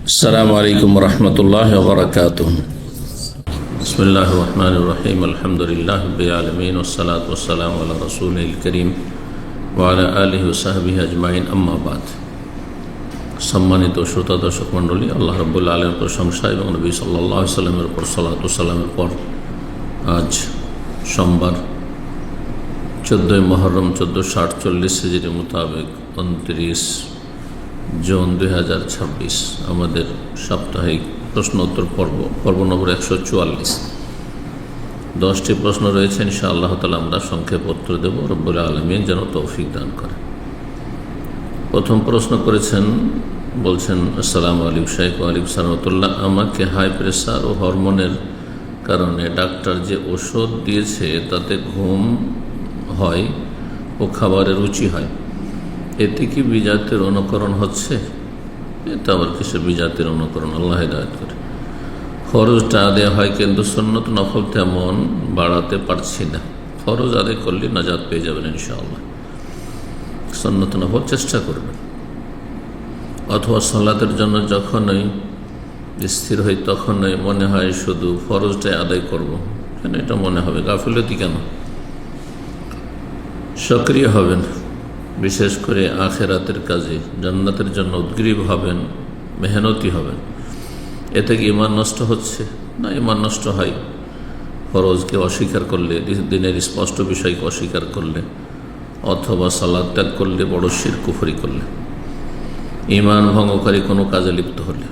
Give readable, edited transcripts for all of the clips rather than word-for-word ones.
السلام عليكم ورحمة الله وبركاته. بسم الله الرحمن الرحيم. الحمد لله رب العالمين والصلاة والسلام على رسوله الكريم وعلى آله وصحبه أجمعين. أما بعد, সম্মানিত শ্রোতা দর্শক মণ্ডলী, আল্লাহ রাব্বুল আলামিনের প্রশংসা এবং নবী সাল্লাল্লাহু আলাইহি ওয়াসাল্লামের উপর সালাত ও সালামের পর আজ সোমবার 14 মুহররম 1448 হিজরি মোতাবেক 29 জুন 2026 আমাদের সাপ্তাহিক প্রশ্ন উত্তর পর্ব নম্বর 144। 10টি প্রশ্ন রয়েছে, ইনশাআল্লাহ তাআলা আমরা সংক্ষেপে উত্তর দেব। রব্বুল আলামিন যেন তৌফিক দান করে। প্রথম প্রশ্ন করেছেন, বলছেন, আসসালামু আলাইকুম শাইখ। ওয়ালাইকুম সালাম। আমাকে হাই প্রেসার ও হরমোনের কারণে ডাক্তার যে ওষুধ দিয়েছে তাতে ঘুম হয় ও খাবারে রুচি হয়, এতে কি বিজাতের অনুকরণ হচ্ছে? এটা আবার কিছু বিজাতের অনুকরণ, আল্লাহ হিদায়াত করে। ফরজটা আদায় হয় কিন্তু সুন্নত নফল তেমন বাড়াতে পারছি না। ফরজ আদায় করলে নাজাত পেয়ে যাবেন ইনশাআল্লাহ। সুন্নত নফল চেষ্টা করবেন, অথবা সালাতের জন্য যখনই স্থির হই তখনই মনে হয় শুধু ফরজটাই আদায় করব, কেন এটা মনে হবে গাফিলতি কেন? সক্রিয় হবেন, বিশেষ করে আখেরাতের কাজে, জান্নাতের জন্য উদ্গ্রীব হবেন, মেহনতি হবেন। এতে কি ঈমান নষ্ট হচ্ছে? না, ঈমান নষ্ট হয় ফরজকে অস্বীকার করলে, দিনের স্পষ্ট বিষয়কে অস্বীকার করলে, অথবা সালাত ত্যাগ করলে, বড় শিরক কুফরি করলে, ঈমান ভঙ্গকারী কোনো কাজে লিপ্ত হলে।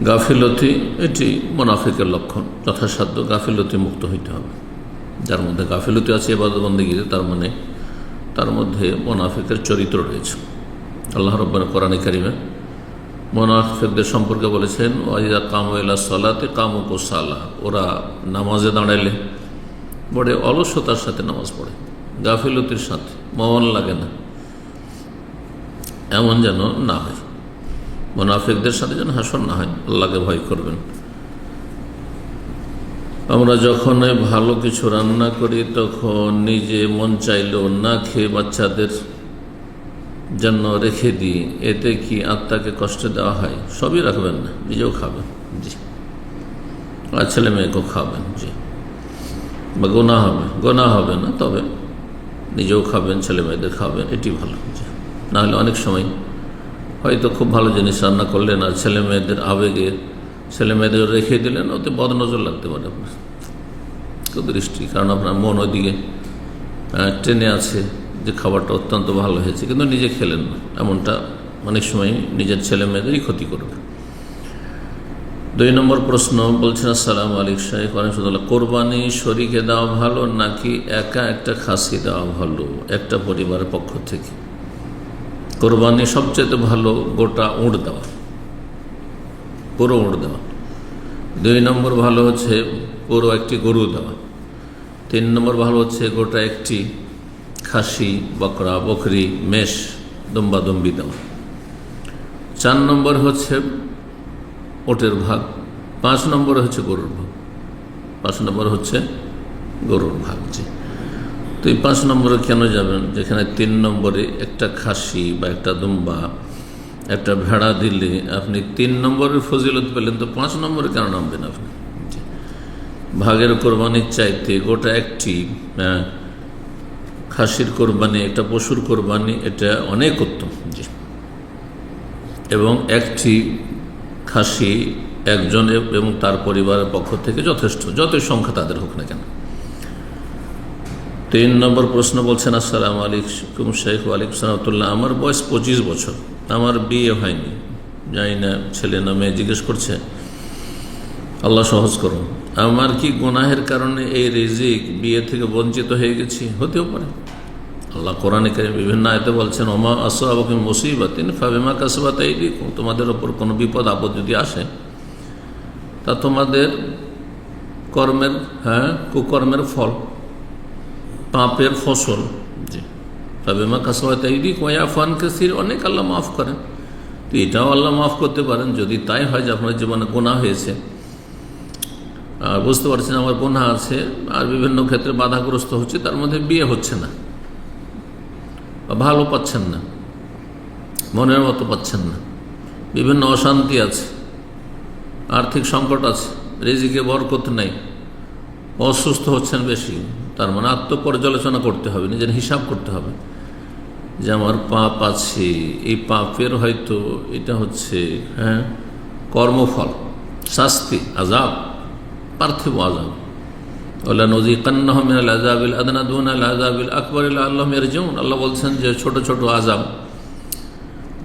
গাফিলতি এটি মুনাফিকের লক্ষণ। যথাসাধ্য গাফিলতি মুক্ত হইতে হবে। যার মধ্যে গাফিলতি আছে ইবাদত বন্দেগীতে, তার মধ্যে মুনাফিকের চরিত্র রয়েছে। আল্লাহ রাব্বুল কোরআনে কারিমে মুনাফিকদের সম্পর্কে বলেছেন, ওয়াইদা কামু ইলা সালাতি কামু কুসালা, ওরা নামাজে দাঁড়াইলে বড় অলসতার সাথে নামাজ পড়ে, গাফিলতির সাথে, মন লাগে না, এমন যেন না হয়। মুনাফিকদের সাথে যেন হাসর না হয়। আল্লাহকে ভয় করবেন। আমরা যখন ভালো কিছু রান্না করি তখন নিজে মন চাইলেও না খেয়ে বাচ্চাদের জন্য রেখে দিই, এতে কি আত্মাকে কষ্ট দেওয়া হয়? সবই রাখবেন না, নিজেও খাবেন, জি, আর ছেলে মেয়েকেও খাবেন, জি, বা গোনা হবে না, তবে নিজেও খাবেন, ছেলে মেয়েদের খাবেন, এটি ভালো। জি, নাহলে অনেক সময় হয়তো খুব ভালো জিনিস রান্না করলেন আর ছেলে মেয়েদের আবেগে ছেলে মেয়েদের রেখে দিলেন, ওতে বদনজর লাগতে পারে আপনার দৃষ্টি, কারণ আপনার মন ওইদিকে টেনে আছে যে খাবারটা অত্যন্ত ভালো হয়েছে, কিন্তু নিজে খেলেন না। এমনটা অনেক সময় নিজের ছেলে মেয়েদেরই ক্ষতি করবে। 2 নম্বর প্রশ্ন, বলছেন, আসসালামু আলাইকুম শাইখ, কোরবানি শরীকে দেওয়া ভালো নাকি একা একটা খাসি দেওয়া ভালো একটা পরিবারের পক্ষ থেকে? কোরবানি সবচেয়ে ভালো গোটা উঁট দেওয়া, পুরো উঁট দেওয়া। 2 নম্বর ভালো হচ্ছে পুরো একটি গরু দেওয়া। 3 নম্বর ভালো হচ্ছে গোটা একটি খাসি, বকরা, বকরি, মেষ, দুম্বা, দুম্বি দেওয়া। 4 নম্বর হচ্ছে ওটের ভাগ। 5 নম্বর হচ্ছে গরুর ভাগ। 5 নম্বর হচ্ছে গরুর ভাগ, জি। তো এই 5 নম্বরে কেন যাবেন, যেখানে 3 নম্বরে একটা খাসি বা একটা দুম্বা, একটা ভেড়া দিলে আপনি 3 নম্বরের ফজিলত পেলেন, তো 5 নম্বরে কেন নামবেন আপনি? ভাগের কোরবানির চাইতে গোটা একটি খাসির কোরবানি, একটা পশুর কোরবানি, এটা অনেক উত্তম, জি। এবং একটি খাসি একজন এবং তার পরিবারের পক্ষ থেকে যথেষ্ট, যতই সংখ্যা তাদের হোক না কেন। 3 নম্বর প্রশ্ন, বলছেন, আসসালামু আলাইকুম শাইখ। ওয়ালাইকুম সালাম। আমার বয়স 25 বছর, আমার বিয়ে হয়নি, জানি না ছেলে না মেয়ে, জিজ্ঞেস করছে, আল্লাহ সহজ করুন। আমার কি গুনাহের কারণে এই রিজিক বিয়ে থেকে বঞ্চিত হয়ে গেছি? হতেও পারে। আল্লাহ কোরআনে কারীমে বিভিন্ন আয়াতে বলছেন, ওমা আসাবাকুম মুসিবাতিন ফাবিমা কাসাবাত আইদিকুম, তোমাদের ওপর কোনো বিপদ আপদ যদি আসে তা তোমাদের কর্মের, কুকর্মের ফল, পাপের ফসল, জি। ফাবিমা কাসাবাত আইদিকুম ওয়া ইয়াফু আন কাসীর, অনেক আল্লাহ মাফ করেন। তো এটাও আল্লাহ মাফ করতে পারেন যদি তাই হয় যে আপনার জীবনে গুনাহ হয়েছে, আর বুঝতে পারছেন আমার গুনাহ আছে, আর বিভিন্ন ক্ষেত্রে বাধাগ্রস্ত হচ্ছে, তার মধ্যে বিয়ে হচ্ছে না, ভালো পাচ্ছেন না, মনের মতো পাচ্ছেন না, বিভিন্ন অশান্তি আছে, আর্থিক সংকট আছে, রিজিকে বরকত নেই, অসুস্থ হচ্ছেন বেশি, তার মানে আত্মপর্যালোচনা করতে হবে, নিজের হিসাব করতে হবে যে আমার পাপ আছে, এই পাপের হয়তো এটা হচ্ছে কর্মফল, শাস্তি, আযাব, পার্থিব আযাব। ওয়ালানুযীকান্নাহুম মিনাল আযাবিল আদনা দুনাল আযাবিল আকবার লাআল্লাহুম ইয়ারজিউন। আল্লাহ বলছেন যে ছোট ছোট আযাব,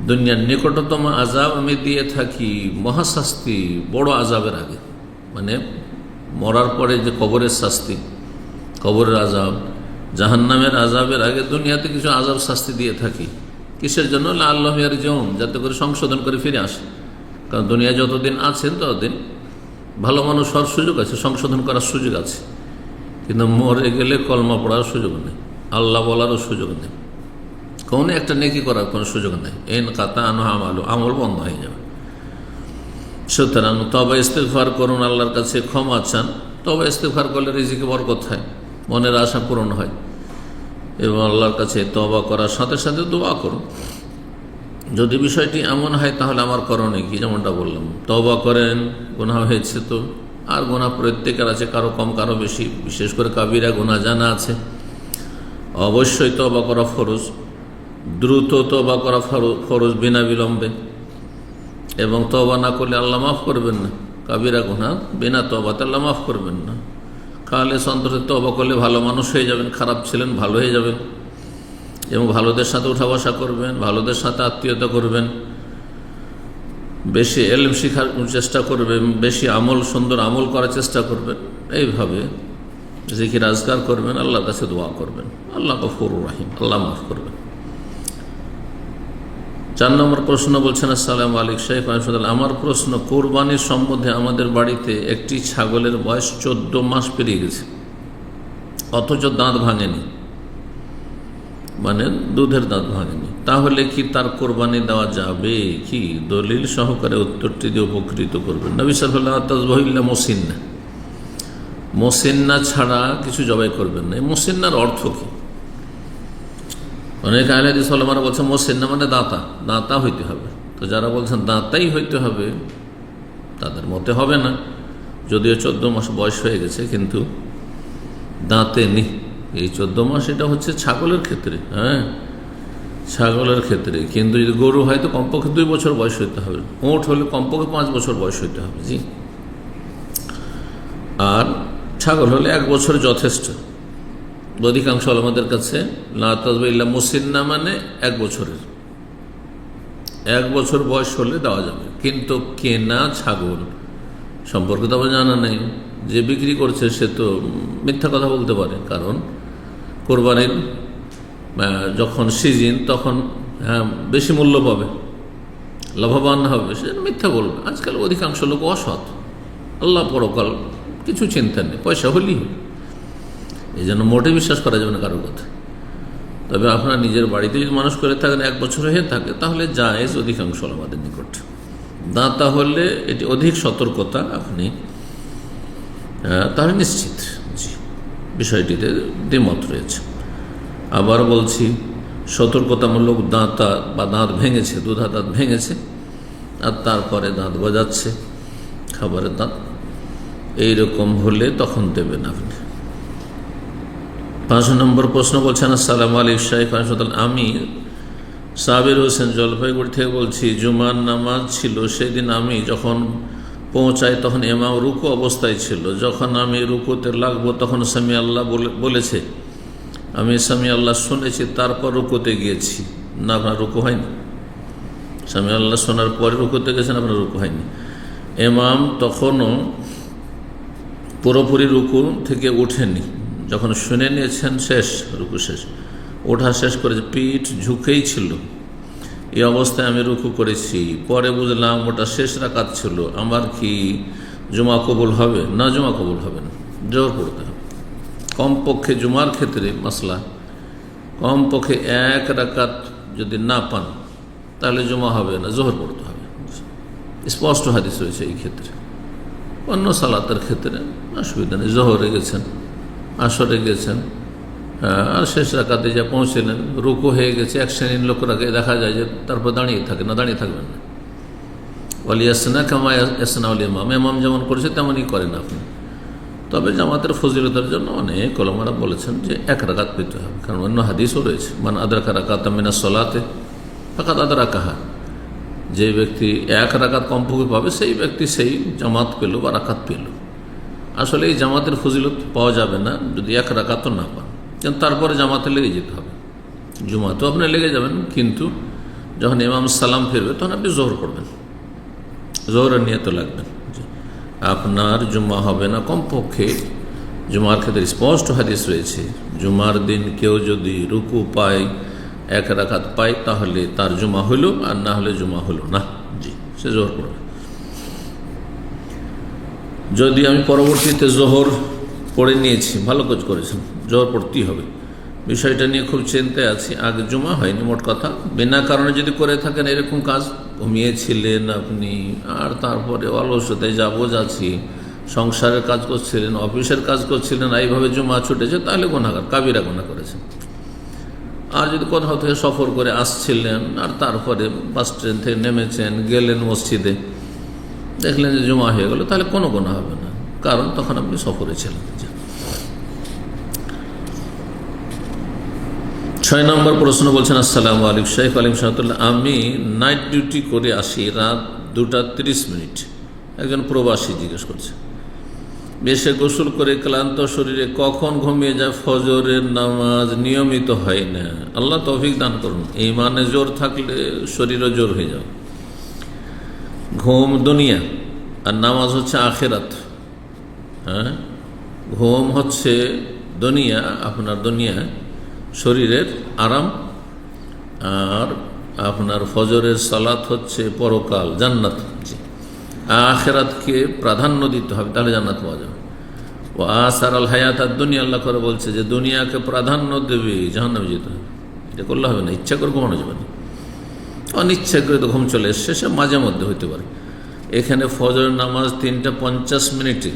দুনিয়ার নিকটতম আযাব আমি দিয়ে থাকি মহাশাস্তি বড় আযাবের আগে, মানে মরার পরে যে কবরের শাস্তি, কবরের আযাব, জাহান্নামের আযাবের আগে দুনিয়াতে কিছু আযাব শাস্তি দিয়ে থাকি। কিসের জন্য? লাআল্লাহুম ইয়ারজিউন, যাতে করে সংশোধন করে ফিরে আসে। কারণ দুনিয়া যতদিন আছেন ততদিন ভালো মানুষ হওয়ার সুযোগ আছে, সংশোধন করার সুযোগ আছে, কিন্তু মরে গেলে কলমা পড়ার সুযোগ নেই, আল্লাহ বলারও সুযোগ নেই, কোনো একটা নেকি করার কোনো সুযোগ নেই। এন কাতা আনো আমল বন্ধ হয়ে যাবে। সুতরাং তবে ইস্তেগফার করুন, আল্লাহর কাছে ক্ষমা চান। তবে ইস্তেগফার করলে রিজিকে বরকত হয়, মনের আশা পূরণ হয়, এবং আল্লাহর কাছে তওবা করার সাথে সাথে দোয়া করুন। যদি বিষয়টি এমন হয় তাহলে আমার করণীয় কি? যেমনটা বললাম, তওবা করেন, গুনাহ হয়েছে তো, আর গুনাহ প্রত্যেকের আছে, কারো কম কারো বেশি, বিশেষ করে কাবিরা গুনাহ জানা আছে, অবশ্যই তওবা করা ফরজ, দ্রুত তওবা করা ফরজ, বিনা বিলম্বে। এবং তওবা না করলে আল্লাহ মাফ করবেন না, কাবিরা গুনাহ বিনা তওবাতে আল্লাহ মাফ করবেন না। খালেস অন্তরে তওবা করলে ভালো মানুষ হয়ে যাবেন, খারাপ ছিলেন ভালো হয়ে যাবেন, এবং ভালোদের সাথে উঠা বসা করবেন, ভালোদের সাথে আত্মীয়তা করবেন, বেশি এলম শিখার চেষ্টা করবেন, বেশি আমল, সুন্দর আমল করার চেষ্টা করবেন। এইভাবে জিকির আজকার করবেন, আল্লাহর কাছে দোয়া করবেন, আল্লাহ গফুরুর রহিম, আল্লাহ মাফ করবেন। 4 নম্বর প্রশ্ন বলছেন, আসসালামু আলাইকুম শাইখ, আমার প্রশ্ন, কোরবানির সম্বন্ধে আমাদের বাড়িতে একটি ছাগলের বয়স 14 মাস পেরিয়ে গেছে, অথচ দাঁত ভাঙেনি, মানে দুধের দাঁত ভাঙেনি, তাহলে কি তার কোরবানি দেওয়া যাবে কি? দলিল সহকারে উত্তরটি দিয়ে উপকৃত করবেন। নবী সাল্লাল্লাহু আলাইহি ওয়াসাল্লাম তাযবাহিল্লা মুসিন্না, মুসিন্না ছাড়া কিছু জবাই করবেন না। মুসিন্নার অর্থ কি? অনেক আহলে হাদিস ওলামারা বলছেন মুসিন্না মানে দাঁতা, দাঁতা হইতে হবে। তো যারা বলছেন দাঁতাই হইতে হবে তাদের মতে হবে না, যদিও 14 মাস বয়স হয়ে গেছে কিন্তু দাঁতে নেই। এই 14 মাস এটা হচ্ছে ছাগলের ক্ষেত্রে, ছাগলের ক্ষেত্রে, কিন্তু যদি গরু হয় তো কমপক্ষে 2 বছর বয়স হইতে হবে, উট হলে কমপক্ষে 5 বছর বয়স হইতে হবে, জি। আর ছাগল হলে 1 বছর যথেষ্ট। অধিকাংশ আমাদের কাছে লা তাযবা ইল্লা মুসিন্না মানে 1 বছরের, 1 বছর বয়স হলে দেওয়া যাবে। কিন্তু কেনা ছাগল সম্পর্কে তো জানা নেই, যে বিক্রি করছে সে তো মিথ্যা কথা বলতে পারে, কারণ কোরবানির যখন সিজন তখন বেশি মূল্য পাবে, লাভবান হবে, সে মিথ্যা বলবে। আজকাল অধিকাংশ লোক অসৎ, আল্লাহ পরকাল কিছু চিন্তা নেই, পয়সা হলেই হবে, এই জন্য মোটে বিশ্বাস করা যাবে না কারোর কথা। তবে আপনার নিজের বাড়িতে যদি মানুষ করে থাকেন 1 বছর হয়ে থাকে তাহলে জায়েজ অধিকাংশ আমাদের নিকট। দাঁতা হলে এটি অধিক সতর্কতা, আপনি তাহলে নিশ্চিত, জি, বিষয়টিতে দ্বিমত রয়েছে। আবার বলছি, সতর্কতামূলক দাঁতা বা দাঁত ভেঙেছে, দুধা দাঁত ভেঙেছে আর তারপরে দাঁত গজাচ্ছে, খাবারের দাঁত, এইরকম হলে তখন দেবেন আপনি। 5 নম্বর প্রশ্ন বলছেন, আসসালামু আলাইকুম শাইখ, আমি সাবির হোসেন জলপাইগুড়ি থেকে বলছি। জুমার নামাজ ছিল, সেদিন আমি যখন পৌঁছাই তখন ইমাম রুকু অবস্থায় ছিল। যখন আমি রুকুতে লাগবো তখন সামি আল্লাহ বলেছে, আমি সামি আল্লাহ শুনেছি, তারপর রুকুতে গিয়েছি। না, আপনার রুকু হয়নি, সামি আল্লাহ শোনার পরে রুকুতে গেছেন, আপনার রুকু হয়নি। ইমাম তখনও পুরোপুরি রুকু থেকে ওঠেনি, যখন শুনে নিয়েছেন শেষ, রুকু শেষ, ওঠা শেষ করেছে, পিঠ ঝুঁকেই ছিল, এই অবস্থায় আমি রুকু করেছি। পরে বুঝলাম ওটা শেষ রাকাত ছিল, আমার কি জুমা কবুল হবে? না, জুমা কবুল হবে না, জোহর পড়তে হবে। কমপক্ষে জুমার ক্ষেত্রে মাসলা, কমপক্ষে 1 রাকাত যদি না পান তাহলে জুমা হবে না, জোহর পড়তে হবে, স্পষ্ট হাদিস রয়েছে এই ক্ষেত্রে। অন্য সালাতের ক্ষেত্রে অসুবিধা নেই, জোহরে গেছেন, আসরে গেছেন, আর শেষ রাকাতে যা পৌঁছলেন, রুকু হয়ে গেছে, 1 শ্রেণীর লোকরাকে দেখা যায় যে তারপর দাঁড়িয়ে থাকে না, দাঁড়িয়ে থাকবেন না, ওয়ালিয়াসনা কামা ইয়াসনাউল ইমাম, ইমাম যেমন করেছে তেমনই করেন আপনি। তবে জামাতের ফজিলতের জন্য অনেক ওলামারা বলেছেন যে এক রাকাত পেতে হবে, কারণ অন্য হাদিসও রয়েছে, মান আদরাকা রাকাতাম মিনাস সালাতে ফাকাদ আদরাকাহা, যে ব্যক্তি এক রাকাত কমপক্ষে পাবে সেই ব্যক্তি সেই জামাত পেল বা রাকাত পেল। আসলে এই জামাতের ফজিলত পাওয়া যাবে না যদি এক রাকাতও না পান, কিন্তু তারপরে জামাতে লেগে যেতে হবে। জুমাতেও আপনি লেগে যাবেন, কিন্তু যখন ইমাম সালাম ফিরবে তখন আপনি জোহর করবেন, জোহরের নিয়ত লাগবেন। আপনার জুম্মা হবে না কমপক্ষে, জুমার ক্ষেত্রে স্পষ্ট হাদিস রয়েছে, জুমার দিন কেউ যদি রুকু পায়, এক রাকাত পায়, তাহলে তার জুমা হইল, আর না হলে জুমা হলো না। জি, সে জোহর করবে। যদি আমি পরবর্তীতে জোহর পড়ে নিয়েছি, ভালো কাজ করেছেন, জোহর পড়তেই হবে, বিষয়টা নিয়ে খুব চিন্তায় আছি, আগে জুমা হয়নি মোট কথা, বিনা কারণে যদি করে থাকেন এরকম কাজ, ঘুমিয়েছিলেন আপনি, আর তারপরে অলসতায় যাচ্ছি, সংসারের কাজ করছিলেন, অফিসের কাজ করছিলেন, এইভাবে জুমা ছুটেছে, তাহলে গুনাহগার, কাবিরা গুনাহ করেছেন। আর যদি কোথাও থেকে সফর করে আসছিলেন, আর তারপরে বাস ট্রেন থেকে নেমেছেন, গেলেন মসজিদে, দেখলেন যে জুমা হয়ে গেল, তাহলে কোনো গুনাহ হবে না, কারণ তখন আপনি সফরে ছিলেন। 6 নম্বর প্রশ্ন বলছেন, আসসালামু আলাইকুম শেখ আলিম সাহেবুল্লাহ, আমি নাইট ডিউটি করে আসি রাত 2:30। একজন প্রবাসী জিজ্ঞেস করছে, বেশে গোসল করে ক্লান্ত শরীরে কখন ঘুমিয়ে যায়, ফজরের নামাজ নিয়মিত হয় না, আল্লাহ তৌফিক দান করুন। ঈমানে জোর থাকলে শরীরও জোর হয়ে যাবে। ঘুম দুনিয়া আর নামাজ হচ্ছে আখেরাত। হ্যাঁ, ঘুম হচ্ছে দুনিয়া, আপনার দুনিয়া শরীরের আরাম, আর আপনার ফজরের সালাত হচ্ছে পরকাল, জান্নাত। আখেরাতকে প্রাধান্য দিতে হবে, তাহলে জান্নাত পাওয়া যাবে। ও আসার আল হায়াত আর দুনিয়া, আল্লাহ করে বলছে যে দুনিয়াকে প্রাধান্য দেবে, জাহান্নামে যেতে হবে। এটা করলে হবে না, ইচ্ছা করে ঘুমানো যাবে না, অনিচ্ছা করে তো ঘুম চলে এসছে, সে মাঝে মধ্যে হইতে পারে। এখানে ফজরের নামাজ 3:50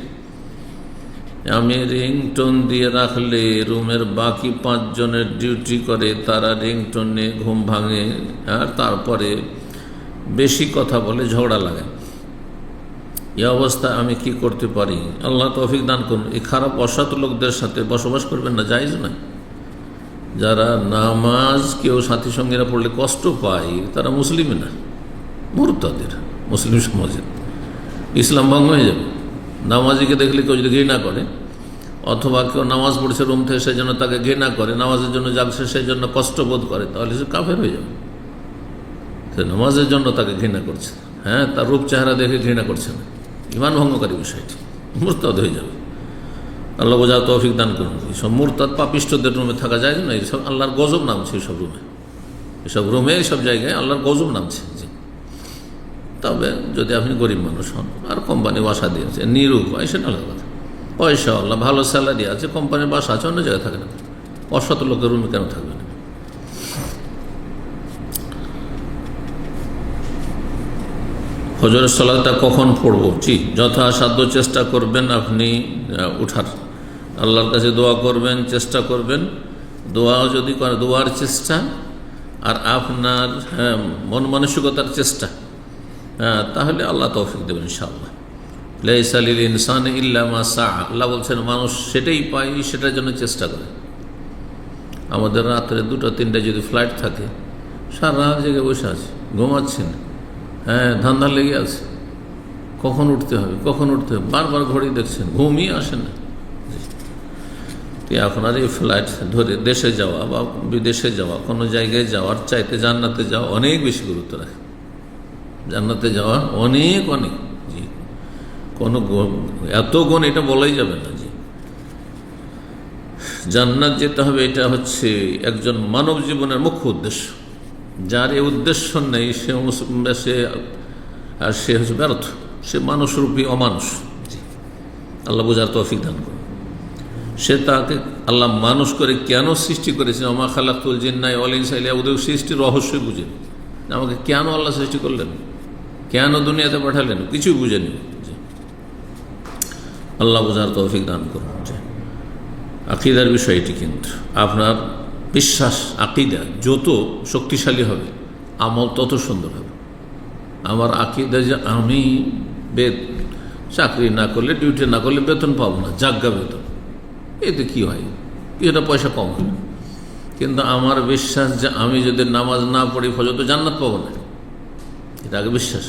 আমি রিংটোন দিয়ে রাখলে রুমের বাকি 5 জনের ডিউটি করে, তারা রিংটোনে ঘুম ভাঙে, আর তারপরে বেশি কথা বলে, ঝগড়া লাগায়। এই অবস্থা আমি কি করতে পারি? আল্লাহ তৌফিক দান করুন। এই খারাপ অসৎ লোকদের সাথে বসবাস করবেন না, জায়েজ নয়। যারা নামাজ কেউ সাথী সঙ্গীরা পড়লে কষ্ট পায়, তারা মুসলিম না, মুরতাদের, মুসলিম সমাজের ইসলাম ভঙ্গ হয়ে যাবে। নামাজিকে দেখলে কেউ যদি ঘৃণা করে, অথবা কেউ নামাজ পড়ছে রুম থেকে, সেই জন্য তাকে ঘৃণা করে, নামাজের জন্য যাচ্ছে সেই জন্য কষ্ট বোধ করে, তাহলে সে কাফের হয়ে যাবে। সে নামাজের জন্য তাকে ঘৃণা করছে, হ্যাঁ, তার রূপ চেহারা দেখে ঘৃণা করছে না, ইমান ভঙ্গকারী বিষয়টি, মুরতাদ হয়ে যাবে। আল্লাহ বোঝা তৌফিক দান করুন। এইসব মুরতাদ পাপিষ্টদের রুমে থাকা যায় না, এইসব আল্লাহর গজব নামছে, এইসব রুমে এইসব জায়গায় আল্লাহর গজব নামছে। তবে যদি আপনি গরিব মানুষ হন আর কোম্পানি বাসা দিয়েছে, নিরুপায়, সেটা আলাদা কথা। পয়সা আল্লাহ, ভালো স্যালারি আছে, কোম্পানির বাসা আছে, অন্য জায়গায় থাকে না, অসৎ লোকের রুমে কেন থাকবে না? ফজরের সালাতটা কখন পড়বো? জি, যথাসাধ্য চেষ্টা করবেন আপনি উঠার, আল্লাহর কাছে দোয়া করবেন, চেষ্টা করবেন। দোয়া যদি করে, দোয়ার চেষ্টা আর আপনার মন মানসিকতার চেষ্টা, তাহলে আল্লাহ তৌফিক দেবেন ইনশাআল্লাহ। লাইসা লিল ইনসানি ইল্লা মা সা, আল্লাহ বলছেন মানুষ সেটাই পায়, সেটার জন্য চেষ্টা করে। আমাদের রাত্রে 2-3টায় যদি ফ্লাইট থাকে, সারা রাত জেগে বসে আছে, ঘুমাচ্ছেন, হ্যাঁ, ধান্দা লেগে আছে, কখন উঠতে হবে, বারবার ঘড়ি দেখছেন, ঘুমই আসে না। আপনার এই ফ্লাইট ধরে দেশে যাওয়া বা বিদেশে যাওয়া, কোনো জায়গায় যাওয়ার চাইতে জান্নাতে যাওয়া অনেক বেশি গুরুত্ব রাখে। জান্নাতে যাওয়া অনেক জি, কোনো এত গুণ এটা বলাই যাবে না। জি, জান্নাত যেতে হবে, এটা হচ্ছে একজন মানব জীবনের মুখ্য উদ্দেশ্য। যার এই উদ্দেশ্য নেই সে হচ্ছে ব্যর্থ, সে মানুষরূপী অমানুষ। জি, আল্লাহ বোঝার তৌফিক দান করুন। সে তাকে আল্লাহ মানুষ করে কেন সৃষ্টি করেছেন, ওমা খালাকুল জিন্না ওয়াল ইনসা ইল্লা লিয়াবুদুন, সৃষ্টির রহস্যই বুঝেন। আমাকে কেন আল্লাহ সৃষ্টি করলেন, কেন দুনিয়াতে পাঠালেন, কিছুই বুঝেনি। আল্লাহ বোঝার তৌফিক দান করুন। আকীদার বিষয়টি কিন্তু আপনার বিশ্বাস, আকীদা যত শক্তিশালী হবে, আমল তত সুন্দর হবে। আমার আকীদা যে আমি চাকরি না করলে, ডিউটি না করলে বেতন পাবো না, জাগা বেতন, এতে কি হয়, এটা পয়সা কম হয়। কিন্তু আমার বিশ্বাস যে আমি যদি নামাজ না পড়ি ফজর তো জান্নাত পাবো না, এটা আগে বিশ্বাস।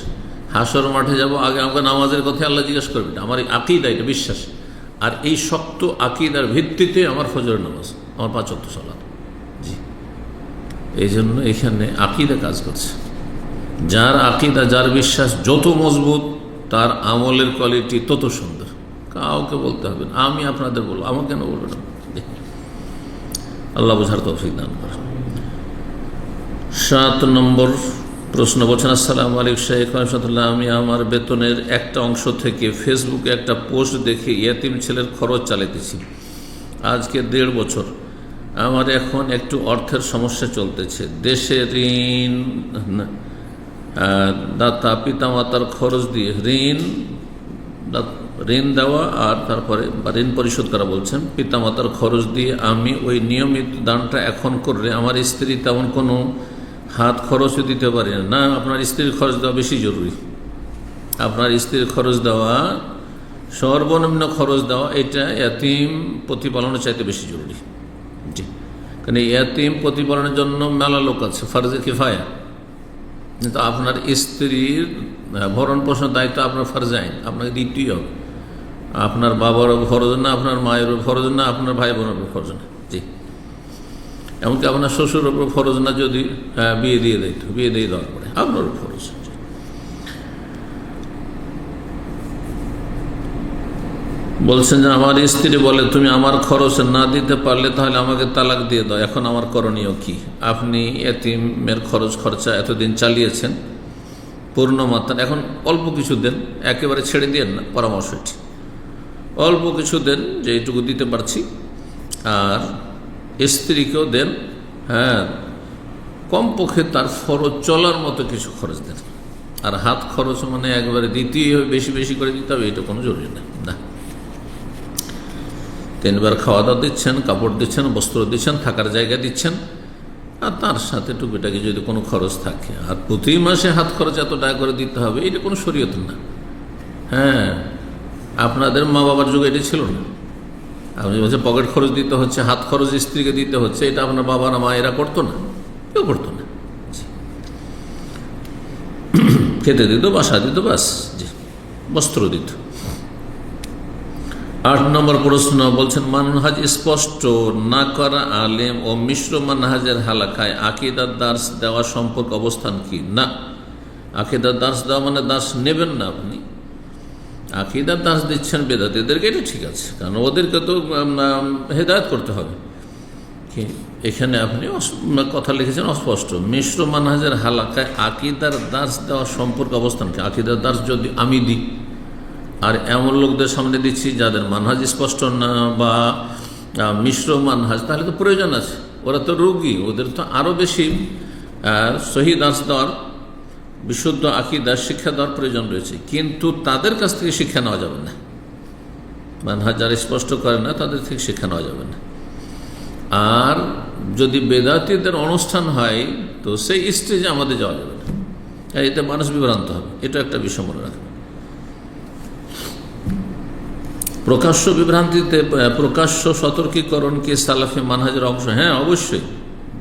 হাসর মাঠে যাব, আগে আমাকে নামাজের কথা আল্লাহ জিজ্ঞেস করবে, আমার আকীদা, এটা বিশ্বাস। আর এই শক্ত আকীদার ভিত্তিতে আমার ফজরের নামাজ, আমার 5 ওয়াক্ত সালাত। জি, এই জন্য এখানে আকীদা কাজ করছে। যার আকীদা, যার বিশ্বাস যত মজবুত, তার আমলের কোয়ালিটি তত সুন্দর। কাউকে বলতে হবে না, আমি আপনাদের বলবো, আমাকে কেন বলবেন? আল্লাহ বোঝার তৌফিক দান করেন। 7 নম্বর প্রশ্ন বলছেন, আসসালামু আলাইকুম শেখ রহমতুল্লাহ, আমি আমার বেতনের একটা অংশ থেকে ফেসবুকে একটা পোস্ট দেখে ইয়েতিম ছেলের খরচ চালাতেছি আজকে 1.5 বছর। আমার এখন একটু অর্থের সমস্যা চলতেছে। দেশে ঋণ দাতা পিতামাতার খরচ দিয়ে ঋণ দেওয়া, আর তারপরে ঋণ পরিশোধ করা বলছেন, পিতামাতার খরচ দিয়ে আমি ওই নিয়মিত দানটা এখন করলে আমার স্ত্রী তেমন কোনো হাত খরচও দিতে পারে না। আপনার স্ত্রীর খরচ দেওয়া বেশি জরুরি। আপনার স্ত্রীর খরচ দেওয়া, সর্বনিম্ন খরচ দেওয়া, এটা ইয়াতিম প্রতিপালনের চাইতে বেশি জরুরি। জি, কারণ ইয়াতিম প্রতিপালনের জন্য মেলা লোক আছে, ফরজে কিফায়া। কিন্তু আপনার স্ত্রীর ভরণ পোষণ দায়িত্ব আপনার ফরজ আইন, আপনাকে দিতেই হবে। আপনার বাবারও ফরজ না, আপনার মায়েরও ফরজ না, আপনার ভাই বোনেরও ফরজ না। জি, এমনকি আপনার শ্বশুরের উপর ফরজ না, যদি বিয়ে দিয়ে দিত, বিয়ে দিয়ে দেওয়ার পরে আপনারও ফরজ। বলছেন যে আমার স্ত্রী বলে, তুমি আমার খরচ না দিতে পারলে তাহলে আমাকে তালাক দিয়ে দাও, এখন আমার করণীয় কি? আপনি এতিমের খরচ খরচা এতদিন চালিয়েছেন পূর্ণ মাত্রা, এখন অল্প কিছু দেন, একেবারে ছেড়ে দিয়েন না, পরামর্শ এটি। অল্প কিছু দেন, যে এইটুকু দিতে পারছি, আর স্ত্রীকেও দেন, হ্যাঁ, কমপক্ষে তার খরচ চলার মতো কিছু খরচ দেন। আর হাত খরচ মানে একবারে দিতেই হবে, বেশি বেশি করে দিতে হবে, এটা কোনো জরুরি না। 3 বার খাওয়া দাওয়া দিচ্ছেন, কাপড় দিচ্ছেন, বস্ত্র দিচ্ছেন, থাকার জায়গা দিচ্ছেন, আর তার সাথে টুকিটাকি যদি কোনো খরচ থাকে। আর প্রতি মাসে হাত খরচ এত টাকা করে দিতে হবে, এটা কোনো শরীয়ত না। হ্যাঁ, আপনাদের মা বাবার যুগে এটি ছিল না। আপনি বলছেন পকেট খরচ দিতে হচ্ছে, হাত খরচ স্ত্রীকে দিতে হচ্ছে, এটা আপনার বাবা না মা এরা করতো না, কেউ করতো না। খেতে দিত, বাসা দিত, বাস, জি, বস্ত্র দিত। 8 নম্বর প্রশ্ন বলছেন, মানহাজ স্পষ্ট না করা আলেম ও মিশ্র মানহাজের হালাকায় আকীদার দার্স দেওয়া সম্পর্কে অবস্থান কি? না, আকীদার দার্স দেওয়া মানে দার্স নেবেন না আপনি। আকীদার দার্স দিচ্ছেন বেদাতীদেরকে, এটা ঠিক আছে, কারণ ওদেরকে তো হেদায়েত করতে হবে। এখানে আপনি কথা লিখেছেন অস্পষ্ট। মিশ্র মানহাজের হালাকায় আকীদার দার্স দেওয়া সম্পর্কে অবস্থান কি? আকীদার দার্স যদি আমি দিই, আর এমন লোকদের সামনে দিচ্ছি যাদের মানহাজ স্পষ্ট না বা মিশ্র মানহাজ, তাহলে তো প্রয়োজন আছে। ওরা তো রোগী, ওদের তো আরও বেশি সহি দার্স দেওয়ার, বিশুদ্ধ আকীদার শিক্ষা দেওয়ার প্রয়োজন রয়েছে। কিন্তু তাদের কাছ থেকে শিক্ষা নেওয়া যাবে না। মানহাজ যারা স্পষ্ট করে না, তাদের থেকে শিক্ষা নেওয়া যাবে না। আর যদি বেদাতীদের অনুষ্ঠান হয়, তো সেই স্টেজে আমাদের যাওয়া যাবে না, এতে মানুষ বিভ্রান্ত হবে। এটা একটা বিষয় মনে রাখবেন। প্রকাশ্য বিভ্রান্তিতে প্রকাশ্য সতর্কীকরণ কি সালাফি মানহাজের অংশ? হ্যাঁ, অবশ্যই।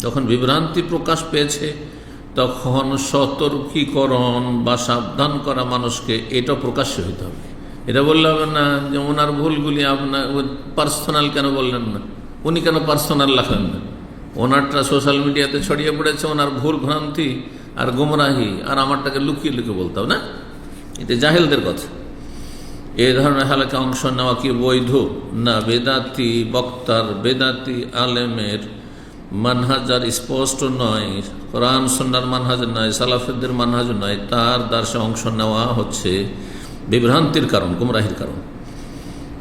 যখন বিভ্রান্তি প্রকাশ পেয়েছে, তখন সতর্কীকরণ বা সাবধান করা মানুষকে, এটা প্রকাশ্য হইতে হবে। এটা বললে হবে না যে ওনার ভুলগুলি আপনার পার্সোনাল কেন বললেন না, উনি কেন পার্সোনাল রাখলেন না, ওনারটা সোশ্যাল মিডিয়াতে ছড়িয়ে পড়েছে, ওনার ভুল ভ্রান্তি আর গুমরাহি, আর আমারটাকে লুকিয়ে লুকিয়ে বলতে হবে না। এটা জাহেলদের কথা। এ ধরনের হালাকা অংশ নেওয়া কি বৈধ? না, বেদাতি বক্তার, বেদাতি আলেমের মানহাজ আর স্পষ্ট নয়, কোরআন সুন্নাহর মানহাজ নয়, সালাফেদের মানহাজ নয়, তার দার্শে অংশ নেওয়া হচ্ছে বিভ্রান্তির কারণ, গুমরাহির কারণ,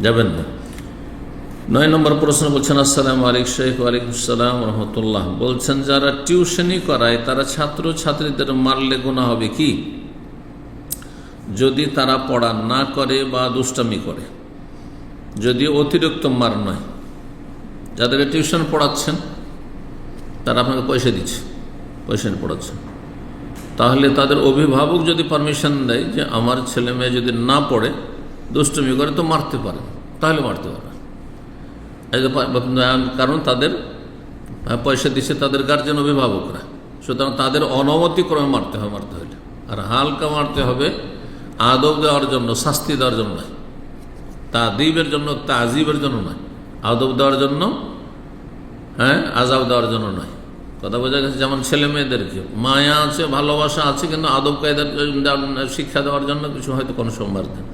যাবেন না। 9 নম্বর প্রশ্ন বলছেন, আসসালামু আলাইকুম শেখ। ওয়ালাইকুম আসসালাম রহমতুল্লাহ। বলছেন, যারা টিউশনি করায় তারা ছাত্র ছাত্রীদের মারলে গুনাহ হবে কি যদি তারা পড়া না করে বা দুষ্টামি করে? যদি অতিরিক্ত মার নয়। যাদেরকে টিউশন পড়াচ্ছেন তারা আপনাকে পয়সা দিচ্ছে, পয়সা নিয়ে পড়াচ্ছেন, তাহলে তাদের অভিভাবক যদি পারমিশন দেয় যে আমার ছেলে মেয়ে যদি না পড়ে, দুষ্টুমি করে, তো মারতে পারে, তাহলে মারতে পারে। কারণ তাদের পয়সা দিচ্ছে তাদের গার্জেন, অভিভাবকরা, সুতরাং তাদের অনুমতিক্রমে মারতে হলে। আর হালকা মারতে হবে আদব দেওয়ার জন্য, শাস্তি দেওয়ার জন্য নয়, তাদিবের জন্য, তাজিবের জন্য নয়, আদব দেওয়ার জন্য, আজাব দেওয়ার জন্য নয়। কথা বোঝা গেছে? যেমন ছেলে মেয়েদেরকে মায়া আছে, ভালোবাসা আছে, কিন্তু আদব কায়দা শিক্ষা দেওয়ার জন্য কিছু হয়তো কোনো সোমবার দেন,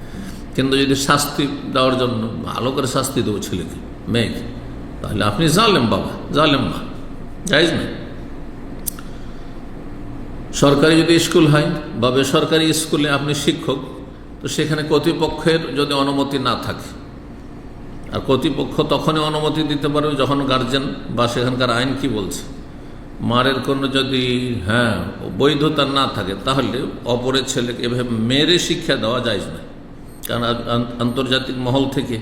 কিন্তু যদি শাস্তি দেওয়ার জন্য ভালো করে শাস্তি দেবো ছেলেকে মেয়েকে, তাহলে আপনি জালেম বাবা, জালেম মা, জায়েজ না। সরকারি যদি স্কুল হয় বা বেসরকারি স্কুলে আপনি শিক্ষক, তো সেখানে কর্তৃপক্ষের যদি অনুমতি না থাকে, আর কর্তৃপক্ষ তখনই অনুমতি দিতে পারবে যখন গার্জেন বা সেখানকার আইন কি বলছে, মারের কোনো যদি বৈধতা না থাকে, তাহলে অপরের ছেলেকে এভাবে মেরে শিক্ষা দেওয়া যায় না। কারণ আন্তর্জাতিক মহল থেকে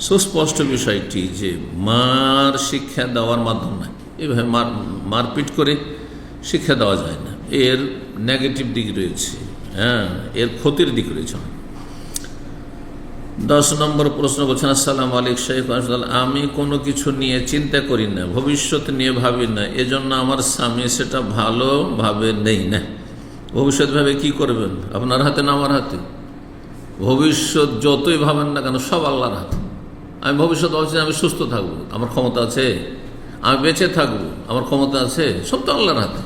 সুস্পষ্ট বিষয়টি যে মার শিক্ষা দেওয়ার মাধ্যম নয়, এভাবে মারপিট করে শিক্ষা দেওয়া যায় না। এর নেগেটিভ দিক রয়েছে, এর ক্ষতির দিক রয়েছে। 10 নম্বর প্রশ্ন করছেন, আসসালামু আলাইকুম শেখ, আমি কোনো কিছু নিয়ে চিন্তা করি না, ভবিষ্যৎ নিয়ে ভাবি না, এজন্য আমার স্বামী সেটা ভালোভাবে নেই না। ভবিষ্যৎ ভাবে কি করবেন? আপনার হাতে না আমার হাতে? ভবিষ্যৎ যতই ভাবেন না কেন, সব আল্লাহর হাতে। আমি ভবিষ্যৎ ভাবছি আমি সুস্থ থাকবো, আমার ক্ষমতা আছে? আমি বেঁচে থাকবো, আমার ক্ষমতা আছে? সব তো আল্লাহর হাতে।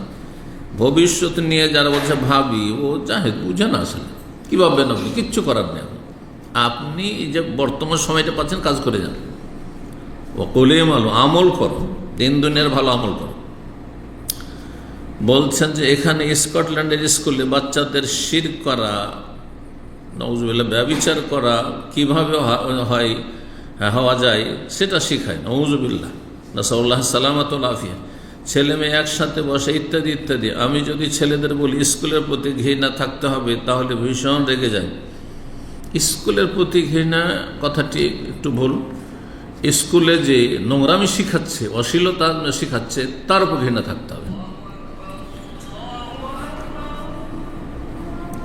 ভবিষ্যৎ নিয়ে যারা বলছে ভাবি, ও জাহেদ, বুঝে না আসলে কি ভাববেন আপনি, কিচ্ছু করার নেই। আপনি যে বর্তমান সময়টা পাচ্ছেন, কাজ করে যান, ওকলে ভালো আমল করো, দিন দুনিয়ার ভালো আমল করো। বলছেন যে এখানে স্কটল্যান্ডের স্কুলে বাচ্চাদের শিরক করা, নউজুবিল্লাহ, ব্যভিচার করা কিভাবে হওয়া যায় সেটা শিখায়, নউজুবিল্লাহ, নাসাল্লাহ সালামাতুল আফিয়া। ছেলে মেয়ে একসাথে বসে ইত্যাদি ইত্যাদি। আমি যদি ছেলেদের বলি স্কুলের প্রতি ঘৃণা থাকতে হবে, তাহলে ভীষণ রেগে যায়। স্কুলের প্রতি ঘৃণা কথাটি একটু ভুল। স্কুলে যে নোংরামি শিখাচ্ছে, অশ্লীলতা শিখাচ্ছে, তার উপর ঘৃণা থাকতে হবে।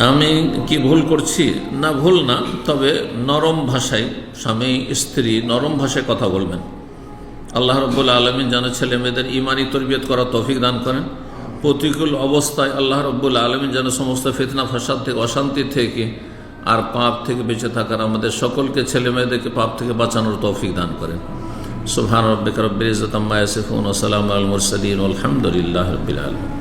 আমি কি ভুল করছি? না, ভুল না, তবে নরম ভাষায় স্বামী স্ত্রী নরম ভাষায় কথা বলবেন। আল্লাহ রাব্বুল আলামিন যেন ছেলে মেয়েদের ইমানি তরবিয়ত করার তৌফিক দান করেন। প্রতিকূল অবস্থায় আল্লাহ রাব্বুল আলামিন যেন সমস্ত ফিতনা ফাসাদ থেকে, অশান্তি থেকে আর পাপ থেকে বেঁচে থাকার আমাদের সকলকে, ছেলে মেয়েদেরকে পাপ থেকে বাঁচানোর তৌফিক দান করেন। সুবহান রাব্বিকা রাব্বিল ইজ্জাতি আম্মা ইয়াসিফুন ওয়া সালামুন আলাল মুরসালিন ওয়া আলহামদুলিল্লাহি রাব্বিল আলামিন।